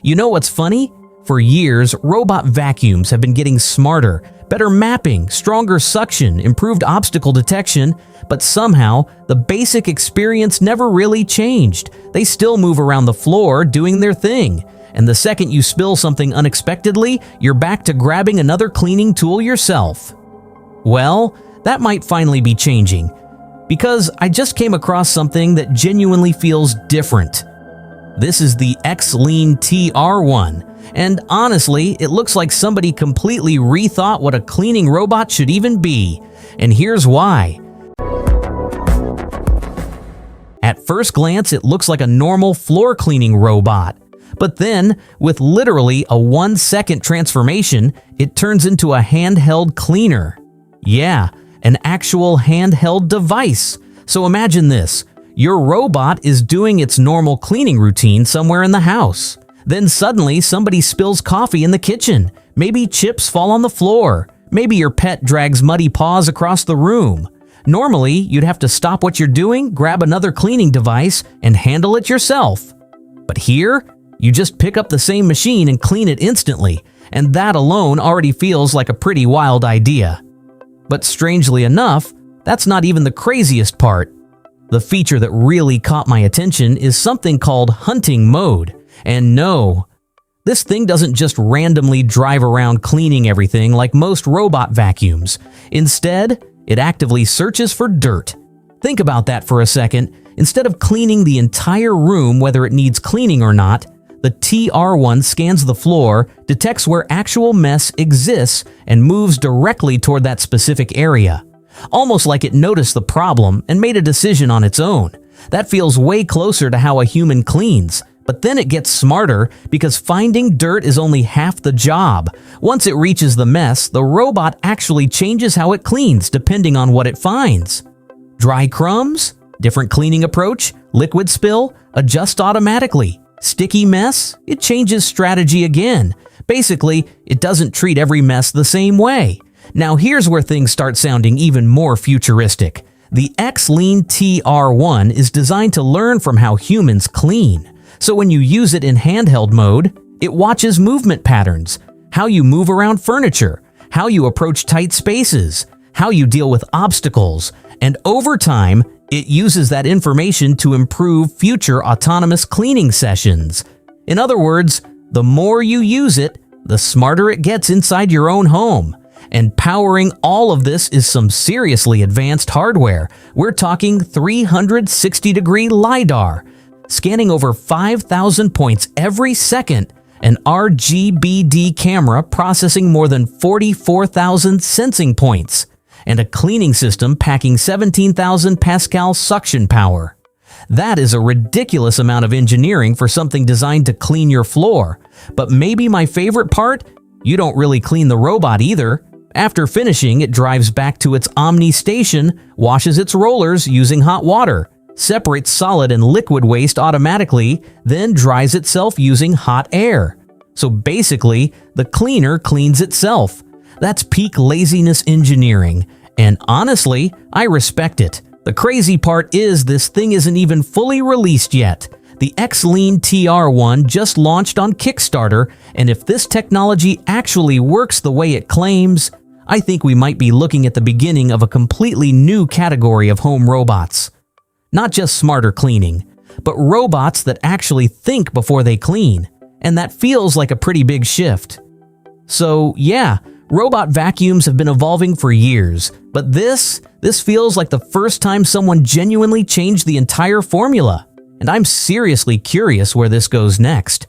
You know what's funny? For years, robot vacuums have been getting smarter, better mapping, stronger suction, improved obstacle detection, but somehow the basic experience never really changed. They still move around the floor doing their thing. And the second you spill something unexpectedly, you're back to grabbing another cleaning tool yourself. Well, that might finally be changing, because I just came across something that genuinely feels different. This is the xLean TR1, and honestly, it looks like somebody completely rethought what a cleaning robot should even be. And here's why. At first glance, it looks like a normal floor cleaning robot. But then, with literally a 1-second transformation, it turns into a handheld cleaner. Yeah, an actual handheld device. So imagine this. Your robot is doing its normal cleaning routine somewhere in the house. Then suddenly somebody spills coffee in the kitchen. Maybe chips fall on the floor. Maybe your pet drags muddy paws across the room. Normally, you'd have to stop what you're doing, grab another cleaning device, and handle it yourself. But here, you just pick up the same machine and clean it instantly, and that alone already feels like a pretty wild idea. But strangely enough, that's not even the craziest part. The feature that really caught my attention is something called hunting mode. And no, this thing doesn't just randomly drive around cleaning everything like most robot vacuums. Instead, it actively searches for dirt. Think about that for a second. Instead of cleaning the entire room, whether it needs cleaning or not, the TR1 scans the floor, detects where actual mess exists, and moves directly toward that specific area. Almost like it noticed the problem and made a decision on its own. That feels way closer to how a human cleans. But then it gets smarter, because finding dirt is only half the job. Once it reaches the mess, the robot actually changes how it cleans depending on what it finds. Dry crumbs? Different cleaning approach? Liquid spill? Adjust automatically. Sticky mess? It changes strategy again. Basically, it doesn't treat every mess the same way. Now here's where things start sounding even more futuristic. The xLean TR1 is designed to learn from how humans clean. So when you use it in handheld mode, it watches movement patterns, how you move around furniture, how you approach tight spaces, how you deal with obstacles, and over time, it uses that information to improve future autonomous cleaning sessions. In other words, the more you use it, the smarter it gets inside your own home. And powering all of this is some seriously advanced hardware. We're talking 360-degree LiDAR, scanning over 5,000 points every second, an RGBD camera processing more than 44,000 sensing points, and a cleaning system packing 17,000 Pascal suction power. That is a ridiculous amount of engineering for something designed to clean your floor. But maybe my favorite part? You don't really clean the robot either. After finishing, it drives back to its OMNI station, washes its rollers using hot water, separates solid and liquid waste automatically, then dries itself using hot air. So basically, the cleaner cleans itself. That's peak laziness engineering, and honestly, I respect it. The crazy part is this thing isn't even fully released yet. The xLean TR1 just launched on Kickstarter, and if this technology actually works the way it claims, I think we might be looking at the beginning of a completely new category of home robots. Not just smarter cleaning, but robots that actually think before they clean, and that feels like a pretty big shift. So yeah, robot vacuums have been evolving for years, but this feels like the first time someone genuinely changed the entire formula, and I'm seriously curious where this goes next.